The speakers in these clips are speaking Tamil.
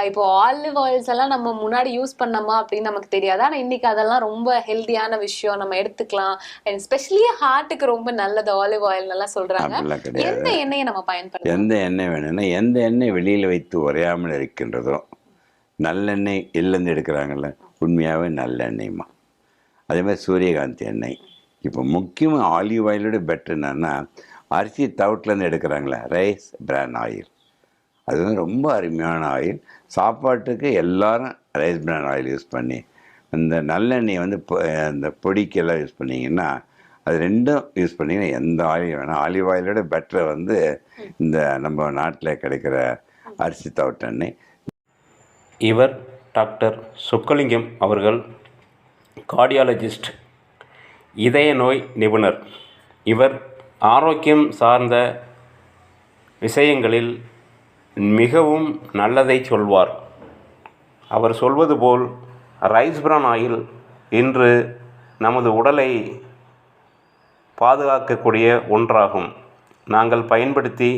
இப்போ ஆலிவ் ஆயில்ஸ் எல்லாம் நம்ம முன்னாடி யூஸ் பண்ணோமா அப்படின்னு நமக்கு தெரியாது. ஆனா இன்னைக்கு அதெல்லாம் ரொம்ப ஹெல்தியான விஷயம், நம்ம எடுத்துக்கலாம். எஸ்பெஷலி ஹார்ட்டுக்கு ரொம்ப நல்லது ஆலிவ் ஆயில் எல்லாம் சொல்றாங்க. அப்படிலாம் கிடையாது. எந்த எண்ணெயை நம்ம பயன்படுத்தலாம்? எந்த எண்ணெய் வேணும்னா, எந்த எண்ணெய் வெளியில் வைத்து உரையாமல் இருக்கின்றதோ, நல்லெண்ணெய் எள்ளுந்து எடுக்கிறாங்கல்ல, உண்மையாகவே நல்லெண்ணெய்மா. அதே மாதிரி சூரியகாந்தி எண்ணெய். இப்போ முக்கியமாக ஆலிவ் ஆயிலோட பெட்டர் என்னன்னா, அரிசி தவிட்டிலேருந்து எடுக்கிறாங்களே ரைஸ் பிரான் ஆயில். அது வந்து ரொம்ப அருமையான ஆயில். சாப்பாட்டுக்கு எல்லாரும் ரைஸ் பிரான் ஆயில் யூஸ் பண்ணி, இந்த நல்லெண்ணெய் வந்து இந்த பொடிக்கெல்லாம் யூஸ் பண்ணிங்கன்னா, அது ரெண்டும் யூஸ் பண்ணிங்கன்னா எந்த ஆயில் வேணால். ஆலிவ் ஆயிலோட பெட்டரை வந்து இந்த நம்ம நாட்டில் கிடைக்கிற அரிசி தவிட்டு எண்ணெய். இவர் டாக்டர் சொக்கலிங்கம் அவர்கள் கார்டியாலஜிஸ்ட், இதய நோய் நிபுணர். இவர் ஆரோக்கியம் சார்ந்த விஷயங்களில் மிகவும் நல்லதை சொல்வார். அவர் சொல்வது போல் ரைஸ் பிரான் ஆயில் இன்று நமது உடலை பாதுகாக்கக்கூடிய ஒன்றாகும். நாங்கள் பயன்படுத்தி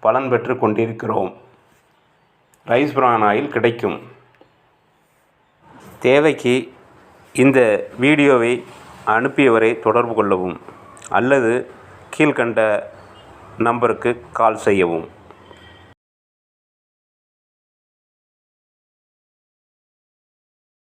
பலன் பெற்று கொண்டிருக்கிறோம். ரைஸ் பிரான் ஆயில் கிடைக்கும். தேவைக்கு இந்த வீடியோவை அனுப்பியவரை தொடர்பு கொள்ளவும் அல்லது கீழ்கண்ட நம்பருக்கு கால் செய்யவும்.